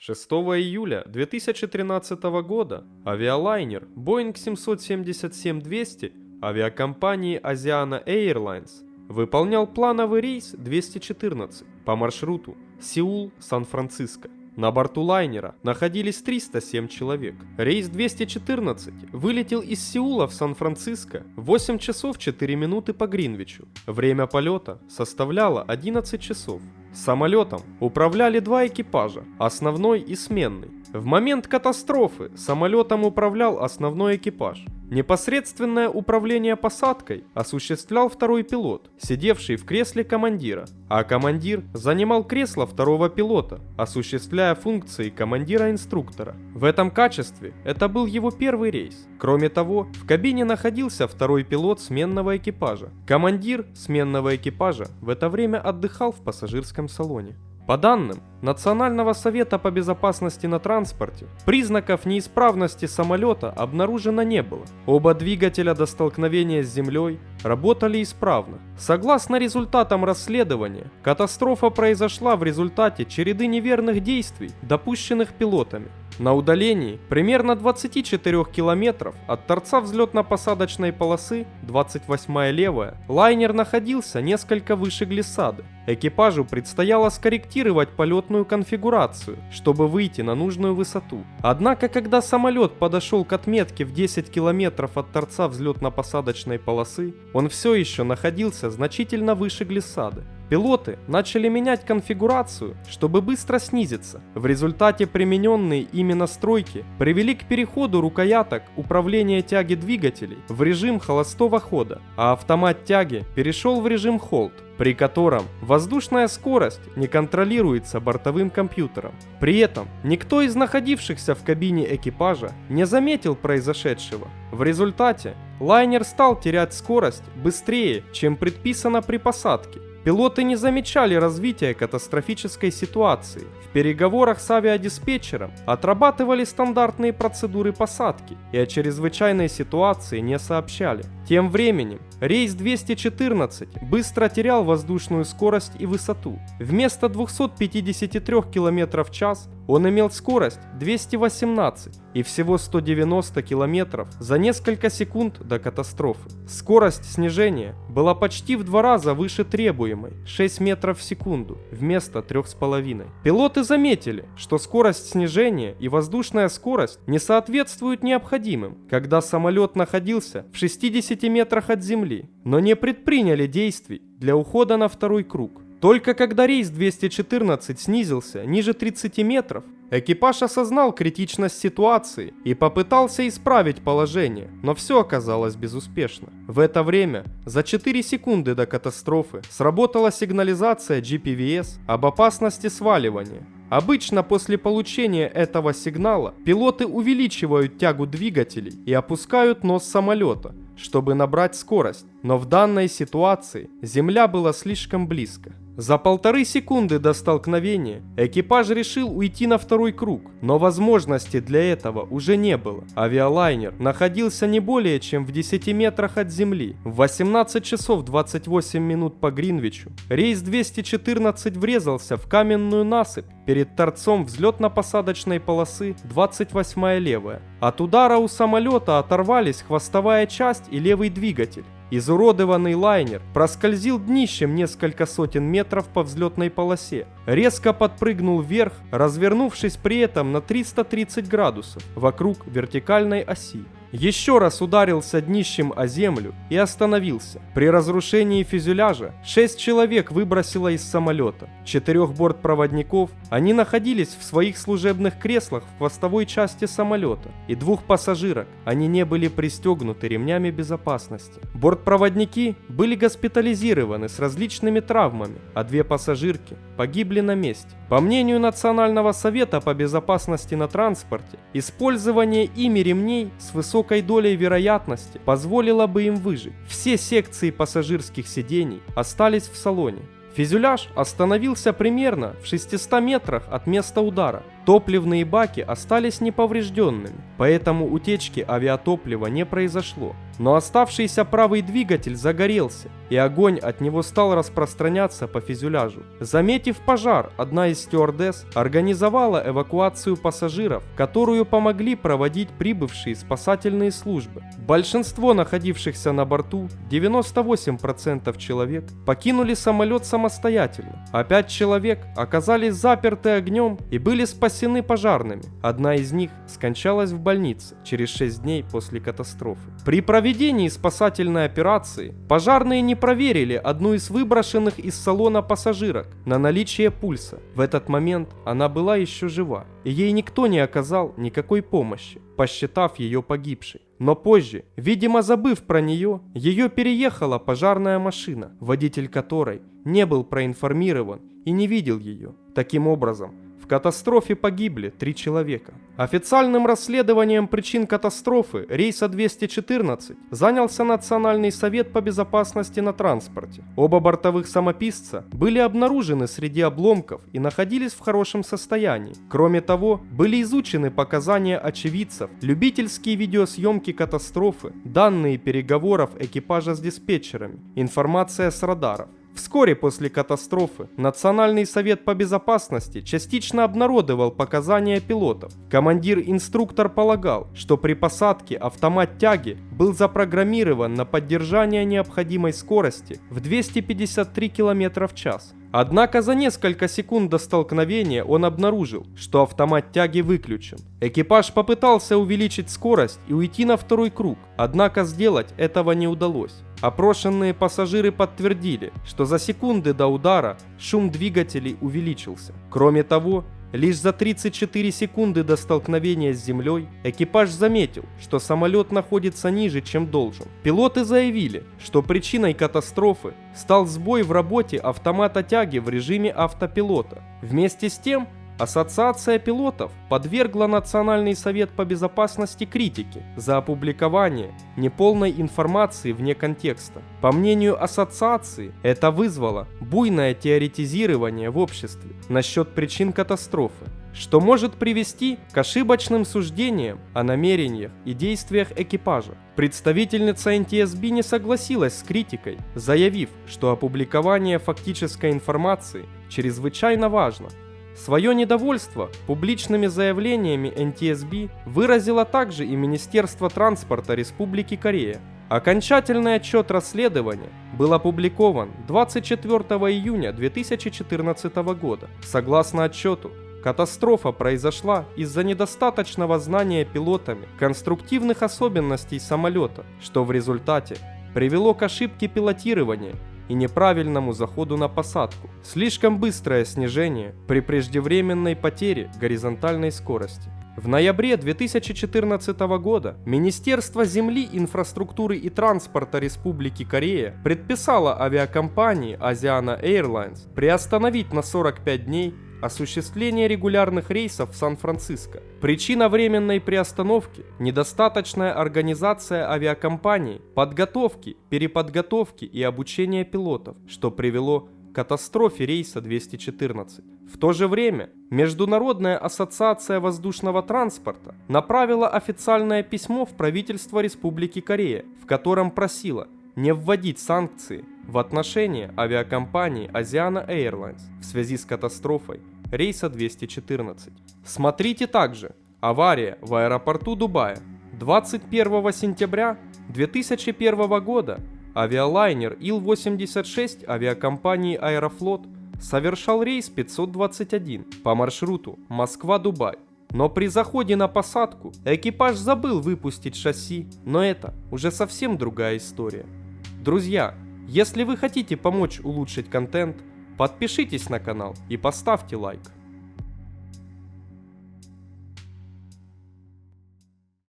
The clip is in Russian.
6 июля 2013 года авиалайнер Boeing 777-200 авиакомпании Asiana Airlines выполнял плановый рейс 214 по маршруту Сеул-Сан-Франциско. На борту лайнера находились 307 человек. Рейс 214 вылетел из Сеула в Сан-Франциско в 8 часов 4 минуты по Гринвичу. Время полета составляло 11 часов. Самолетом управляли два экипажа, основной и сменный. В момент катастрофы самолетом управлял основной экипаж. Непосредственное управление посадкой осуществлял второй пилот, сидевший в кресле командира, а командир занимал кресло второго пилота, осуществляя функции командира-инструктора. В этом качестве это был его первый рейс. Кроме того, в кабине находился второй пилот сменного экипажа. Командир сменного экипажа в это время отдыхал в пассажирском салоне. По данным Национального совета по безопасности на транспорте, признаков неисправности самолета обнаружено не было. Оба двигателя до столкновения с землей работали исправно. Согласно результатам расследования, катастрофа произошла в результате череды неверных действий, допущенных пилотами. На удалении примерно 24 километров от торца взлетно-посадочной полосы 28-я левая лайнер находился несколько выше глиссады. Экипажу предстояло скорректировать полетную конфигурацию, чтобы выйти на нужную высоту. Однако, когда самолет подошел к отметке в 10 километров от торца взлетно-посадочной полосы, он все еще находился значительно выше глиссады. Пилоты начали менять конфигурацию, чтобы быстро снизиться. В результате примененные ими настройки привели к переходу рукояток управления тяги двигателей в режим холостого хода, а автомат тяги перешел в режим Hold, при котором воздушная скорость не контролируется бортовым компьютером. При этом никто из находившихся в кабине экипажа не заметил произошедшего. В результате лайнер стал терять скорость быстрее, чем предписано при посадке. Пилоты не замечали развития катастрофической ситуации. В переговорах с авиадиспетчером отрабатывали стандартные процедуры посадки и о чрезвычайной ситуации не сообщали. Тем временем рейс 214 быстро терял воздушную скорость и высоту. Вместо 253 км в час он имел скорость 218 и всего 190 км за несколько секунд до катастрофы. Скорость снижения была почти в 2 раза выше требуемой – 6 метров в секунду вместо 3,5. Пилоты заметили, что скорость снижения и воздушная скорость не соответствуют необходимым, когда самолет находился в 60 метрах от земли, но не предприняли действий для ухода на второй круг. Только когда рейс 214 снизился ниже 30 метров, экипаж осознал критичность ситуации и попытался исправить положение, но все оказалось безуспешно. В это время, за 4 секунды до катастрофы, сработала сигнализация GPVS об опасности сваливания. Обычно после получения этого сигнала пилоты увеличивают тягу двигателей и опускают нос самолета, чтобы набрать скорость, но в данной ситуации земля была слишком близко. За 1,5 секунды до столкновения экипаж решил уйти на второй круг, но возможности для этого уже не было. Авиалайнер находился не более чем в 10 метрах от земли. В 18 часов 28 минут по Гринвичу рейс 214 врезался в каменную насыпь перед торцом взлетно-посадочной полосы 28-я левая. От удара у самолета оторвались хвостовая часть и левый двигатель. Изуродованный лайнер проскользил днищем несколько сотен метров по взлетной полосе, резко подпрыгнул вверх, развернувшись при этом на 330 градусов вокруг вертикальной оси. Еще раз ударился днищем о землю и остановился. При разрушении фюзеляжа 6 человек выбросило из самолета. 4 бортпроводников, они находились в своих служебных креслах в хвостовой части самолета, и 2 пассажирок, они не были пристегнуты ремнями безопасности. Бортпроводники были госпитализированы с различными травмами, а 2 пассажирки погибли на месте. По мнению Национального совета по безопасности на транспорте, использование ими ремней с высокой долей вероятности позволило бы им выжить. Все секции пассажирских сидений остались в салоне. Фюзеляж остановился примерно в 600 метрах от места удара. Топливные баки остались неповрежденными, поэтому утечки авиатоплива не произошло. Но оставшийся правый двигатель загорелся, и огонь от него стал распространяться по фюзеляжу. Заметив пожар, одна из стюардесс организовала эвакуацию пассажиров, которую помогли проводить прибывшие спасательные службы. Большинство находившихся на борту, 98% человек, покинули самолет самостоятельно, а 5 человек оказались заперты огнем и были спасены пожарными. Одна из них скончалась в больнице через 6 дней после катастрофы. При проведении спасательной операции пожарные не проверили одну из выброшенных из салона пассажирок на наличие пульса. В этот момент она была еще жива, и ей никто не оказал никакой помощи, посчитав ее погибшей. Но позже, видимо забыв про нее, ее переехала пожарная машина, водитель которой не был проинформирован и не видел ее. Таким образом, в катастрофе погибли 3 человека. Официальным расследованием причин катастрофы рейса 214 занялся Национальный совет по безопасности на транспорте. Оба бортовых самописца были обнаружены среди обломков и находились в хорошем состоянии. Кроме того, были изучены показания очевидцев, любительские видеосъемки катастрофы, данные переговоров экипажа с диспетчерами, информация с радаров. Вскоре после катастрофы Национальный совет по безопасности частично обнародовал показания пилотов. Командир-инструктор полагал, что при посадке автомат тяги был запрограммирован на поддержание необходимой скорости в 253 км в час. Однако за несколько секунд до столкновения он обнаружил, что автомат тяги выключен. Экипаж попытался увеличить скорость и уйти на второй круг, однако сделать этого не удалось. Опрошенные пассажиры подтвердили, что за секунды до удара шум двигателей увеличился. Кроме того, лишь за 34 секунды до столкновения с землей экипаж заметил, что самолет находится ниже, чем должен. Пилоты заявили, что причиной катастрофы стал сбой в работе автомата тяги в режиме автопилота. Вместе с тем, Ассоциация пилотов подвергла Национальный совет по безопасности критике за опубликование неполной информации вне контекста. По мнению ассоциации, это вызвало буйное теоретизирование в обществе насчет причин катастрофы, что может привести к ошибочным суждениям о намерениях и действиях экипажа. Представительница НТСБ не согласилась с критикой, заявив, что опубликование фактической информации чрезвычайно важно. Свое недовольство публичными заявлениями НТСБ выразило также и Министерство транспорта Республики Корея. Окончательный отчет расследования был опубликован 24 июня 2014 года. Согласно отчету, катастрофа произошла из-за недостаточного знания пилотами конструктивных особенностей самолета, что в результате привело к ошибке пилотирования и неправильному заходу на посадку, слишком быстрое снижение при преждевременной потере горизонтальной скорости. В ноябре 2014 года Министерство земли, инфраструктуры и транспорта Республики Корея предписало авиакомпании Asiana Airlines приостановить на 45 дней осуществление регулярных рейсов в Сан-Франциско. Причина временной приостановки – недостаточная организация авиакомпании, подготовки, переподготовки и обучения пилотов, что привело к катастрофе рейса 214. В то же время Международная ассоциация воздушного транспорта направила официальное письмо в правительство Республики Корея, в котором просила не вводить санкции в отношении авиакомпании Asiana Airlines в связи с катастрофой рейса 214. Смотрите также: авария в аэропорту Дубая. 21 сентября 2001 года авиалайнер Ил-86 авиакомпании Аэрофлот совершал рейс 521 по маршруту Москва-Дубай. Но при заходе на посадку экипаж забыл выпустить шасси, но это уже совсем другая история. Друзья, если вы хотите помочь улучшить контент, подпишитесь на канал и поставьте лайк.